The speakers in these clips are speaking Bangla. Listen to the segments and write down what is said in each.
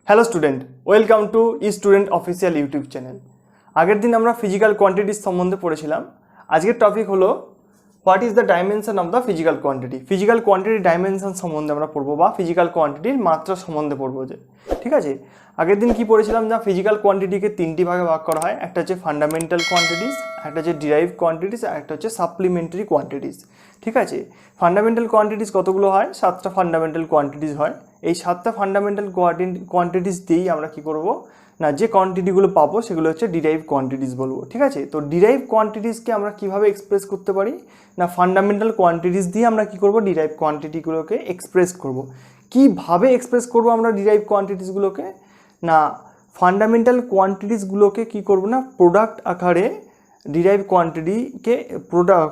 Hello student, welcome to student official YouTube channel. আগের দিন আমরা ফিজিক্যাল কোয়ান্টিটিস সম্বন্ধে পড়েছিলাম। আজকের টপিক হলো what is the dimension of the physical quantity. Physical quantity dimension সম্বন্ধে আমরা পড়বো, বা ফিজিক্যাল কোয়ান্টিটির মাত্রা সম্বন্ধে পড়বো। যে ঠিক আছে, আগের দিন কি পড়েছিলাম না, ফিজিক্যাল কোয়ান্টিটিকে তিনটি ভাগে ভাগ করা হয়। একটা হচ্ছে ফান্ডামেন্টাল কোয়ান্টিটিস, একটা হচ্ছে ডিরাইভ কোয়ান্টিটিস, আর একটা হচ্ছে সাপ্লিমেন্টারি কোয়ান্টিটিস। ঠিক আছে, ফান্ডামেন্টাল কোয়ান্টিটিস কতগুলো হয়? 7টা ফান্ডামেন্টাল কোয়ান্টিটিস হয়। এই 7টা ফান্ডামেন্টাল কোয়ান্টিটিস দিয়েই আমরা কি করব না, যে কোয়ান্টিটিগুলো পাবো সেগুলো হচ্ছে ডিরাইভ কোয়ান্টিটিস বলবো। ঠিক আছে, তো ডিরাইভ কোয়ান্টিটিসকে আমরা কিভাবে এক্সপ্রেস করতে পারি না, ফান্ডামেন্টাল কোয়ান্টিটিস দিয়ে আমরা কি করব, ডিরাইভ কোয়ান্টিটিগুলোকে এক্সপ্রেস করব। কিভাবে এক্সপ্রেস করব আমরা ডিরাইভ কোয়ান্টিটিসগুলোকে না, ফান্ডামেন্টাল কোয়ান্টিটিসগুলোকে কি করব না, প্রোডাক্ট আকারে ডিরাইভ কোয়ান্টিটিকে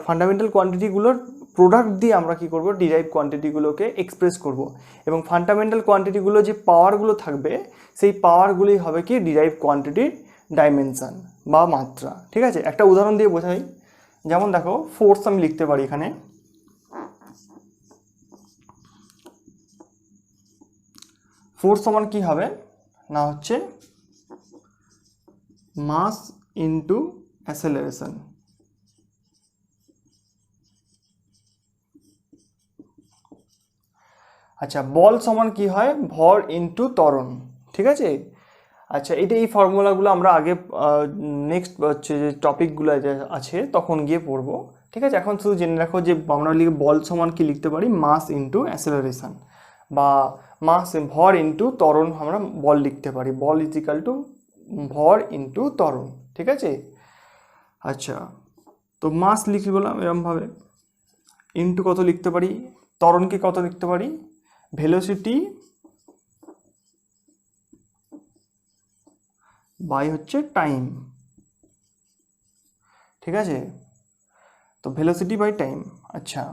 ফান্ডামেন্টাল কোয়ান্টিটিগুলোর প্রোডাক্ট দিয়ে আমরা কি করব, ডিরাইভ কোয়ান্টিটিগুলোকে এক্সপ্রেস করব। এবং ফান্ডামেন্টাল কোয়ান্টিটিগুলো যে পাওয়ারগুলো থাকবে সেই পাওয়ারগুলোই হবে কি ডিরাইভ কোয়ান্টিটির ডাইমেনশন বা মাত্রা। ঠিক আছে, একটা উদাহরণ দিয়ে বোঝাই। যেমন দেখো, ফোর্স আমি লিখতে পারি এখানে। ফোর্স সমান কি হবে না, হচ্ছে মাস ইনটু অ্যাসেলারেশন। আচ্ছা, বল সমান কি হয়, ভর ইনটু ত্বরণ। ঠিক আছে, আচ্ছা এই ফর্মুলাগুলো আমরা আগে নেক্সট হচ্ছে যে টপিকগুলো আছে তখন গিয়ে পড়বো। ঠিক আছে, এখন শুধু জেনে রাখো যে আমরা বল সমান কি লিখতে পারি, মাস ইনটু অ্যাসেলারেশন, বা ভর ইনটু ত্বরণ আমরা বল লিখতে পারি। বল ইজ ইকাল টু ভর ইনটু ত্বরণ। ঠিক আছে, আচ্ছা তো মাস লিখি বললাম এরমভাবে, ইনটু কত লিখতে পারি, ত্বরণকে কত লিখতে পারি, ভেলোসিটি বাই হচ্ছে টাইম। ঠিক আছে, তো ভেলোসিটি বাই টাইম। আচ্ছা,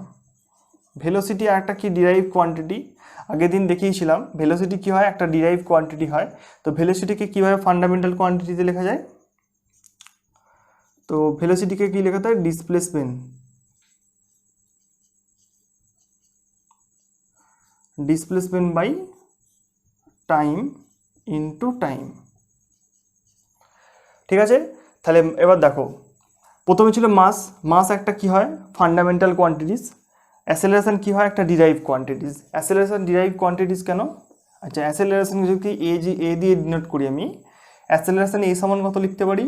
ভেলোসিটি একটা কি ডিরাইভ কোয়ান্টিটি, আগের দিন দেখিয়েছিলাম। ভেলোসিটি কি হয়, একটা ডিরাইভ কোয়ান্টিটি হয়। তো ভেলোসিটিকে কিভাবে ফান্ডামেন্টাল কোয়ান্টিটিতে লেখা যায়, তো ভেলোসিটিকে কি লেখাতে হয়, displacement by time into time. ঠিক আছে, তাহলে এবার দেখো, প্রথমে ছিল মাস একটা কি হয়, ফান্ডামেন্টাল কোয়ান্টিটিস। অ্যাসেলারেশন কি হয়, একটা ডিরাইভ কোয়ান্টিটিস। অ্যাসেলারেশন ডিরাইভ কোয়ান্টিটিস কেন? আচ্ছা, অ্যাসেলারেশন যদি এ দিয়ে ডিনোট করি আমি, অ্যাসেলারেশন এ সমান কত লিখতে পারি,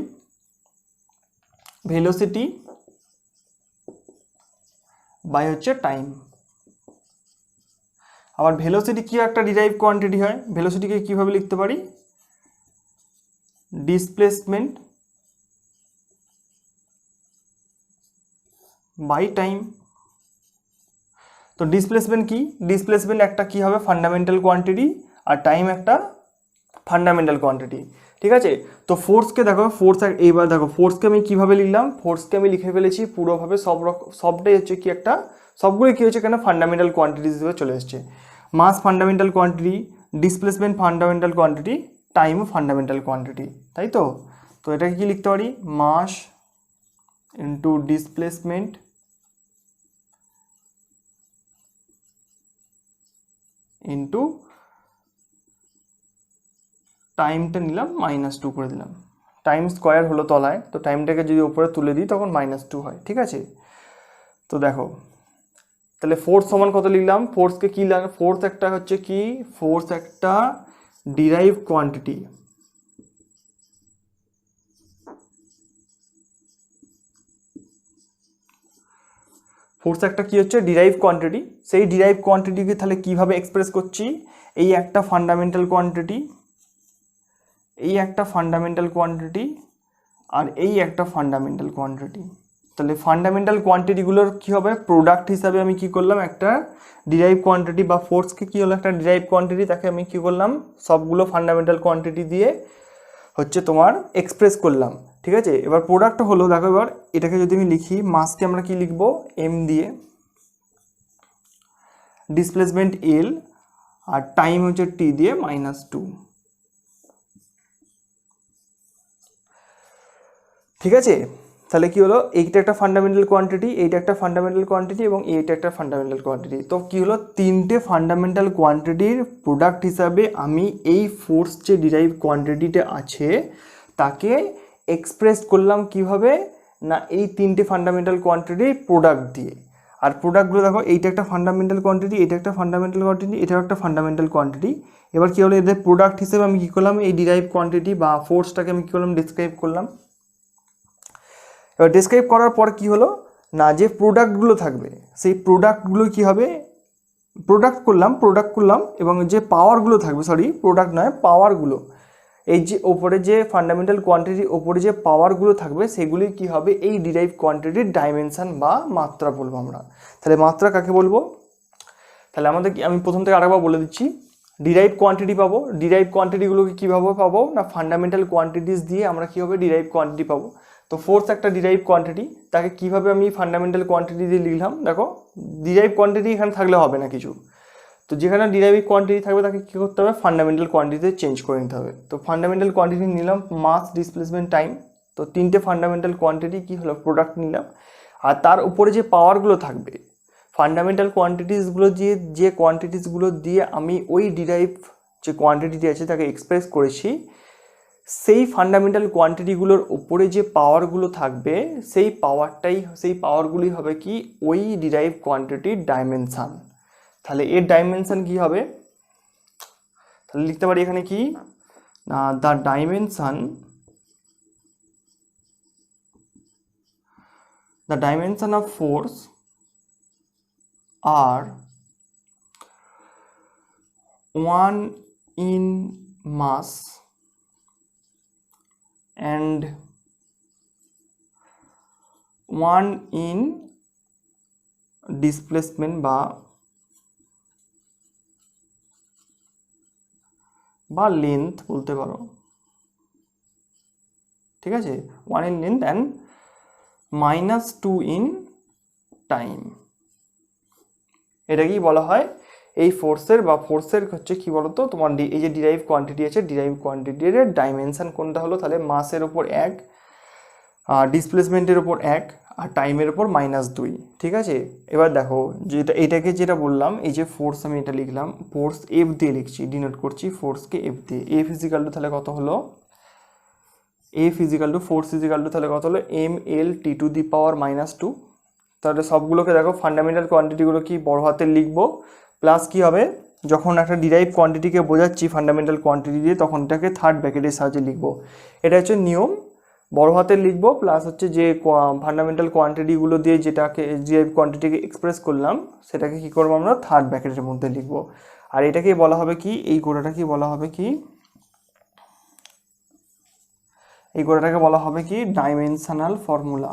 ভেলোসিটি বাই হচ্ছে টাইম। আবার ভেলোসিটি কি একটা ডিরাইভ কোয়ান্টিটি হয়, ভেলোসিটিকে কিভাবে লিখতে পারি, ডিসপ্লেসমেন্ট বাই টাইম। তো ডিসপ্লেসমেন্ট কি, ডিসপ্লেসমেন্ট একটা কি হবে, ফান্ডামেন্টাল কোয়ান্টিটি, আর টাইম একটা ফান্ডামেন্টাল কোয়ান্টিটি। ঠিক আছে, তো ফোর্সকে দেখো, এইবার দেখো ফোর্সকে আমি কিভাবে লিখলাম, ফোর্সকে আমি লিখে ফেলেছি পুরোভাবে, সবটাই হচ্ছে কি একটা, সবগুলোই কি হচ্ছে কেন, ফান্ডামেন্টাল কোয়ান্টিটি হিসেবে চলে এসছে। Mass fundamental quantity, displacement fundamental quantity, time fundamental quantity, তাই তো। তো এটাকে কি লিখতে পারি, মাস ইন্টু ডিসপ্লেসমেন্ট ইন্টু টাইমটা নিলাম -2 করে দিলাম, টাইম স্কোয়ার হলো তলায়, তো টাইমটাকে যদি উপরে তুলে দিই তখন -2 হয়। ঠিক আছে, তো দেখো তাহলে ফোর্স সমান কত লিখলাম, ফোর্সকে কি লাগে, ফোর্স একটা হচ্ছে কি, ফোর্স একটা ডিরাইভ কোয়ান্টিটি। ফোর্স একটা কি হচ্ছে, ডিরাইভ কোয়ান্টিটি। সেই ডিরাইভ কোয়ান্টিটিকে তাহলে কিভাবে এক্সপ্রেস করছি, এই একটা ফান্ডামেন্টাল কোয়ান্টিটি, এই একটা ফান্ডামেন্টাল কোয়ান্টিটি, আর এই একটা ফান্ডামেন্টাল কোয়ান্টিটি। তাহলে ফান্ডামেন্টাল কোয়ান্টিটিগুলোর কী হবে, প্রোডাক্ট হিসাবে আমি কি করলাম, একটা ডিরাইভ কোয়ান্টিটি বা ফোর্সকে কী হলো, একটা ডিরাইভ কোয়ান্টিটি, তাকে আমি কি করলাম, সবগুলো ফান্ডামেন্টাল কোয়ান্টিটি দিয়ে হচ্ছে তোমার এক্সপ্রেস করলাম। ঠিক আছে, এবার প্রোডাক্ট হলো, দেখো এবার এটাকে যদি আমি লিখি, মাসকে আমরা কি লিখবো, এম দিয়ে, ডিসপ্লেসমেন্ট এল, আর টাইম হচ্ছে টি দিয়ে -2। ঠিক আছে, তাহলে কি হলো, এইটা একটা ফান্ডামেন্টাল কোয়ান্টিটি, এইটা একটা ফান্ডামেন্টাল কোয়ান্টিটি এবং এইটা একটা ফান্ডামেন্টাল কোয়ান্টিটি। তো কি হলো, তিনটে ফান্ডামেন্টাল কোয়ান্টিটির প্রোডাক্ট হিসাবে আমি এই ফোর্স যে ডিরাইভ কোয়ান্টিটিটা আছে তাকে এক্সপ্রেস করলাম কিভাবে না, এই তিনটে ফান্ডামেন্টাল কোয়ান্টিটির প্রোডাক্ট দিয়ে। আর প্রোডাক্টগুলো দেখো, এইটা একটা ফান্ডামেন্টাল কোয়ান্টিটি, এটা একটা ফান্ডামেন্টাল কোয়ান্টিটি, এটাও একটা ফান্ডামেন্টাল কোয়ান্টিটি। এবার কী হলো, এদের প্রোডাক্ট হিসেবে আমি কী করলাম, এই ডিরাইভ কোয়ান্টিটি বা ফোর্সটাকে আমি কী করলাম, ডিসক্রাইব করলাম। এবার ডিসক্রাইব করার পর কি হলো না, যে প্রোডাক্টগুলো থাকবে সেই প্রোডাক্টগুলো কি হবে, প্রোডাক্ট করলাম এবং যে পাওয়ারগুলো থাকবে, প্রোডাক্ট নয় পাওয়ারগুলো, এই যে ওপরে যে ফান্ডামেন্টাল কোয়ান্টিটির ওপরে যে পাওয়ারগুলো থাকবে সেগুলি কি হবে, এই ডিরাইভ কোয়ান্টিটির ডাইমেনশন বা মাত্রা বলবো আমরা। তাহলে মাত্রা কাকে বলবো, তাহলে আমাদের কি, আমি প্রথম থেকে আরেকবার বলে দিচ্ছি, ডিরাইভ কোয়ান্টিটি পাবো। ডিরাইভ কোয়ান্টিটিগুলোকে কীভাবে পাবো না, ফান্ডামেন্টাল কোয়ান্টিটিস দিয়ে আমরা কী হবে ডিরাইভ কোয়ান্টিটি পাবো। তো ফোর্স একটা ডিরাইভ কোয়ান্টিটি, তাকে কীভাবে আমি ফান্ডামেন্টাল কোয়ান্টিটি দিয়ে লিখলাম, দেখো ডিরাইভ কোয়ান্টিটি এখানে থাকলে হবে না কিছু, তো যেখানে ডিরাইভ কোয়ান্টিটি থাকবে তাকে কী করতে হবে, ফান্ডামেন্টাল কোয়ান্টিটিতে চেঞ্জ করে নিতে হবে। তো ফান্ডামেন্টাল কোয়ান্টিটি নিলাম, মাস, ডিসপ্লেসমেন্ট, টাইম। তো তিনটে ফান্ডামেন্টাল কোয়ান্টিটি কী হলো, প্রোডাক্ট নিলাম। আর তার উপরে যে পাওয়ারগুলো থাকবে, ফান্ডামেন্টাল কোয়ান্টিটিসগুলো যে কোয়ান্টিটিসগুলো দিয়ে আমি ওই ডিরাইভ যে কোয়ান্টিটি আছে তাকে এক্সপ্রেস করেছি, সেই ফান্ডামেন্টাল কোয়ান্টিটিগুলোর উপরে যে পাওয়ারগুলো থাকবে সেই পাওয়ারগুলি হবে কি, ওই ডিরাইভ কোয়ান্টিটির ডাইমেনশান। তাহলে এর ডাইমেনশান কি হবে, তাহলে লিখতে পারি এখানে কি না, the dimension of force are 1 in mass and 1 in displacement বা লেন্থ বলতে পারো, ঠিক আছে, 1 in length and -2 in time। এটা কি বলা হয়, এই ফোর্সের হচ্ছে কি বলতো তোমার, এই যে ডিরাইভ কোয়ান্টিটি আছে, ডিরাইভ কোয়ান্টিটির ডাইমেনশন কোনটা হলো, তাহলে মাসের ওপর 1, ডিসপ্লেসমেন্টের ওপর 1 আর টাইমের ওপর -2, ঠিক আছে। এবার দেখো এটাকে যেটা বললাম, এই যে ফোর্স আমি এটা লিখলাম, ফোর্স এফ দিয়ে লিখছি, ডিনোট করছি ফোর্সকে এফ দিয়ে। এফ ইজিক্যাল টু তাহলে কত হলো, ফোর্স ইজিক্যাল টু তাহলে কত হলো, mL/T⁻²। তাহলে সবগুলোকে দেখো, ফান্ডামেন্টাল কোয়ান্টিটিগুলো কি বড় হাতের লিখবো, প্লাস কি হবে, যখন একটা ডিরাইভ কোয়ান্টিটিকে বোঝাচ্ছি ফান্ডামেন্টাল কোয়ান্টিটি দিয়ে তখন এটাকে থার্ড ব্র্যাকেটের সাহায্যে লিখবো। এটা হচ্ছে নিয়ম, বড় হাতের লিখবো, প্লাস হচ্ছে যে ফান্ডামেন্টাল কোয়ান্টিটিগুলো দিয়ে যেটাকে ডিরাইভ কোয়ান্টিটিকে এক্সপ্রেস করলাম সেটাকে কি করবো আমরা, থার্ড ব্র্যাকেটের মধ্যে লিখবো। আর এটাকেই বলা হবে কি, এই গোড়াটাকে বলা হবে কি, ডাইমেনশনাল ফর্মুলা।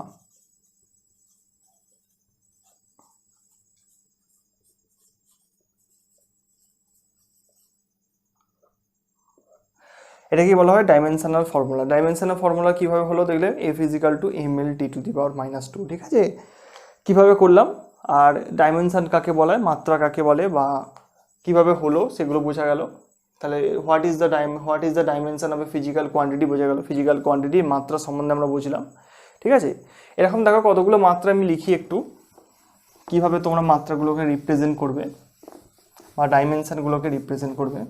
এটাকে বলা হয় ডাইমেনশনাল ফর্মুলা। ডাইমেনশনাল ফর্মুলা কীভাবে হলো দেখলে, F = mL/T⁻², ঠিক আছে। কিভাবে করলাম, আর ডাইমেনশন কাকে বলে, মাত্রা কাকে বলে, বা কিভাবে হলো সেগুলো বোঝা গেল। তাহলে what is the dimension of a physical quantity বোঝা গেল, ফিজিক্যাল কোয়ান্টিটির মাত্রা সম্বন্ধে আমরা বুঝলাম, ঠিক আছে। এরকম দেখো কতগুলো মাত্রা আমি লিখি একটু, কিভাবে তোমরা মাত্রাগুলোকে রিপ্রেজেন্ট করবে বা ডাইমেনশনগুলোকে রিপ্রেজেন্ট করবে।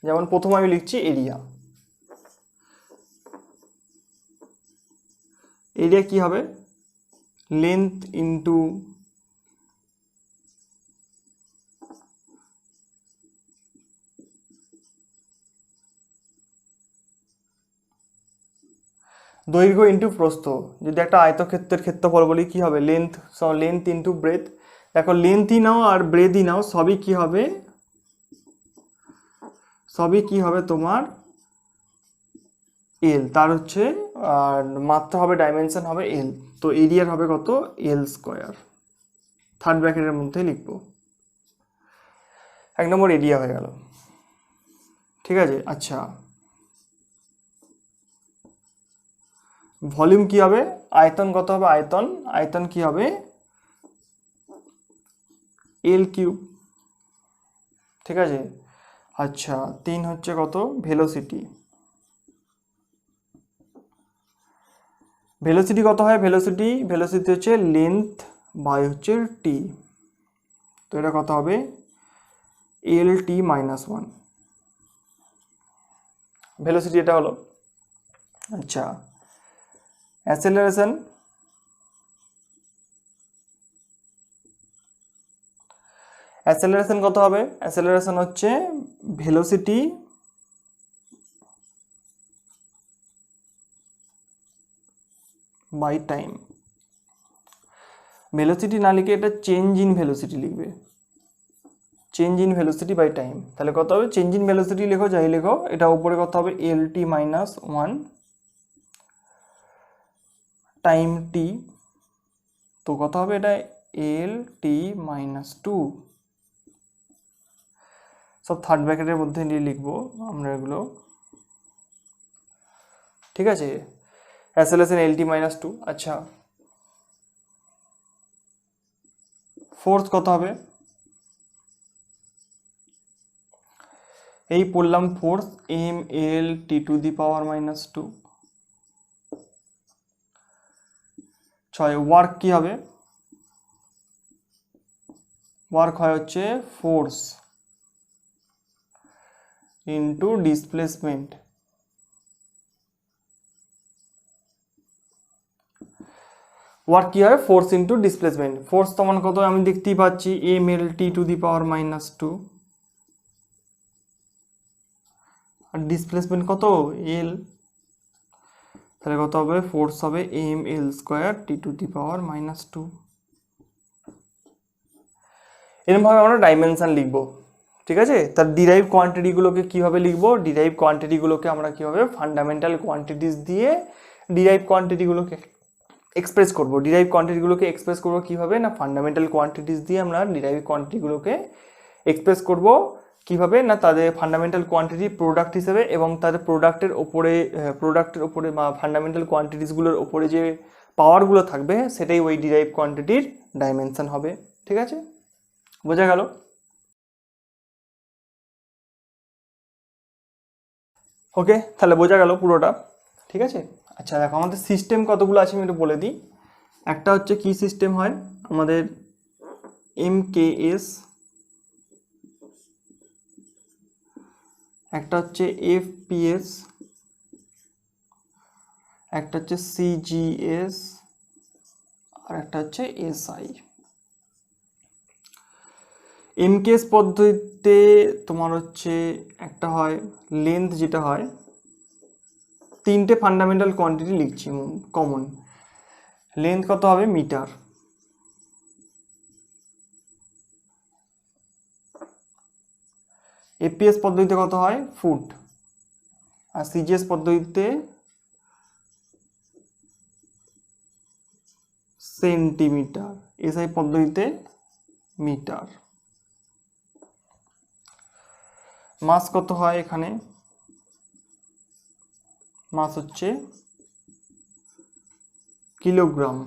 যেমন প্রথম আমি লিখছি এরিয়া। এরিয়া কি হবে, লেন্থ ইন্টু দৈর্ঘ্য ইন্টু প্রস্থ। যদি একটা আয়তক্ষেত্রের ক্ষেত্রফল বলি কি হবে, লেন্থ ইন্টু ব্রেথ। দেখো লেন্থই নাও আর ব্রেথই নাও, সবই কি হবে তোমার এল, তার হচ্ছে আর মাত্রা হবে, ডাইমেনশন হবে এল। তো এরিয়ার হবে কত, L², থার্ড ব্র্যাকেটের মধ্যে লিখবো। 1 নম্বর এরিয়া হয়ে গেল, ঠিক আছে। আচ্ছা, ভলিউম কি হবে, আয়তন কত হবে, আয়তন কি হবে L3, ঠিক আছে। আচ্ছা 3 হচ্ছে কত ভেলোসিটি। ভেলোসিটি কত হয়, ভেলোসিটি হচ্ছে লেন্থ বাই হচ্ছে টি, তো এটা কত হবে এল টি মাইনাস 1, ভেলোসিটি এটা হলো। আচ্ছা অ্যাসেলারেশন, অ্যাসেলারেশন কত হবে, অ্যাসেলারেশন হচ্ছে ভেলোসিটি বাই টাইম। ভেলোসিটি না লিখে এটা চেঞ্জ ইন ভেলোসিটি লিখবে, change in velocity by time. তাহলে কত হবে, চেঞ্জ ইন ভেলোসিটি লেখো যাই লেখো, এটা উপরে কত হবে এল টি মাইনাস 1 টাইম টি, তো কত হবে এটা এল টি মাইনাস 2, সব থার্ড ব্র্যাকেটের মধ্যে নিয়ে লিখবো আমরা এগুলো, ঠিক আছে। Acceleration L T minus 2। আচ্ছা ফোর্স কত হবে, এই পড়লাম force M L T to the power minus 2। 6 work কি হবে, ওয়ার্ক হয় হচ্ছে ফোর্স ইন্টু ডিসপ্লেসমেন্ট, ওয়ার্ক কি হয় ফোর্স ইন্টু ডিসপ্লেসমেন্ট। ফোর্স তখন কত আমি দেখতেই পাচ্ছি M L T to the power minus 2, আর ডিসপ্লেসমেন্ট কত এল, তাহলে কত হবে ফোর্স হবে M L square T to the power minus 2। এরকমভাবে আমরা ডাইমেনশন লিখবো, ঠিক আছে। তার ডিরাইভ কোয়ান্টিটিগুলোকে কীভাবে লিখবো, ডিরাইভ কোয়ান্টিটিগুলোকে আমরা কীভাবে ফান্ডামেন্টাল কোয়ান্টিটিস দিয়ে ডিরাইভ কোয়ান্টিটিগুলোকে এক্সপ্রেস করবো। ডিরাইভ কোয়ান্টিটিগুলোকে এক্সপ্রেস করবো কীভাবে না, ফান্ডামেন্টাল কোয়ান্টিটিস দিয়ে আমরা ডিরাইভ কোয়ান্টিটিগুলোকে এক্সপ্রেস করব কীভাবে না, তাদের ফান্ডামেন্টাল কোয়ান্টিটি প্রোডাক্ট হিসেবে, এবং তাদের প্রোডাক্টের ওপরে বা ফান্ডামেন্টাল কোয়ান্টিটিসগুলোর ওপরে যে পাওয়ারগুলো থাকবে সেটাই ওই ডিরাইভ কোয়ান্টিটির ডাইমেনশন হবে, ঠিক আছে, বোঝা গেল। ওকে, তাহলে বোঝা গেল পুরোটা, ঠিক আছে। আচ্ছা দেখো আমাদের সিস্টেম কতগুলো আছে আমি একটু বলে দিই। একটা হচ্ছে কি সিস্টেম হয় আমাদের এমকেএস, একটা হচ্ছে এফপিএস, একটা হচ্ছে সিজিএস, আর একটা হচ্ছে এসআই। এমকেএস পদ্ধতিতে তোমার হচ্ছে একটা হয় লেন্থ, যেটা হয় 3টে ফান্ডামেন্টাল কোয়ান্টিটি লিখছি কমন। লেন্থ কত হবে মিটার, এপিএস পদ্ধতিতে কত হয় ফুট, আর সিজিএস পদ্ধতিতে সেন্টিমিটার, এসআই পদ্ধতিতে মিটার। মাস কত হয় এখানে, মাস হচ্ছে কিলোগ্রাম,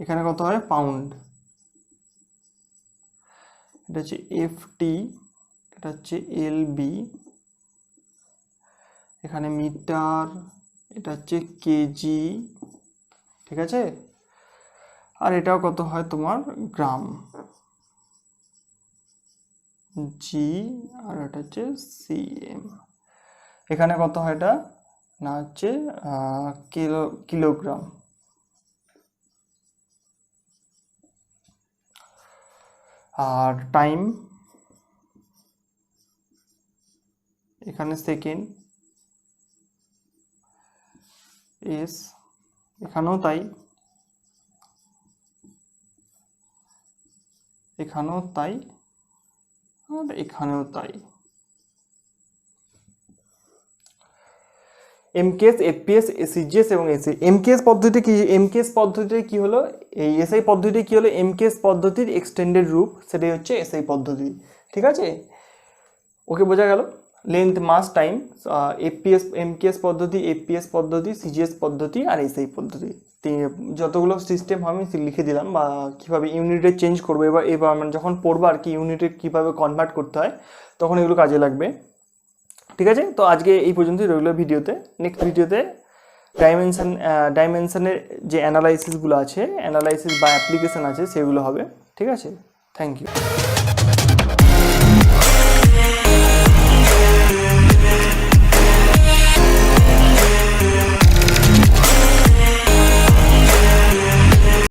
এখানে কত হয় পাউন্ড। এটা হচ্ছে এফটি, এটা হচ্ছে এলবি, এখানে মিটার, এটা হচ্ছে কেজি, ঠিক আছে। আর এটাও কত হয় তোমার গ্রাম, জি, আর এটা হচ্ছে সিএম। এখানে কত হয় এটা না হচ্ছে কিলোগ্রাম। আর টাইম এখানে সেকেন্ড, এস, এখানেও তাই, এখানেও তাই, আর এখানেও তাই। এমকেএস, এফপিএস, সিজিএস এবং এসআই। এমকেএস পদ্ধতি কি, এমকেএস পদ্ধতিতে কি হলো, এই এসআই পদ্ধতি কি হলো এমকেএস পদ্ধতির এক্সটেন্ডেড রূপ, সেটাই হচ্ছে এসআই পদ্ধতি, ঠিক আছে। ওকে, বোঝা গেল। লেন্থ, মাস, টাইম, এফপিএস, এমকেএস পদ্ধতি, এফপিএস পদ্ধতি, সিজিএস পদ্ধতি আর এসআই পদ্ধতি, যতগুলো সিস্টেম আমি লিখে দিলাম, বা কীভাবে ইউনিটে চেঞ্জ করবো, এবার মানে যখন পড়বো আর কি ইউনিটে কীভাবে কনভার্ট করতে হয় তখন এগুলো কাজে লাগবে। ঠিক আছে, তো আজকে এই পর্যন্তই রইল ভিডিওতে। নেক্সট ভিডিওতে ডাইমেনশনের যে অ্যানালাইসিসগুলো আছে, অ্যানালাইসিস বা অ্যাপ্লিকেশান আছে সেগুলো হবে। ঠিক আছে, থ্যাংক ইউ।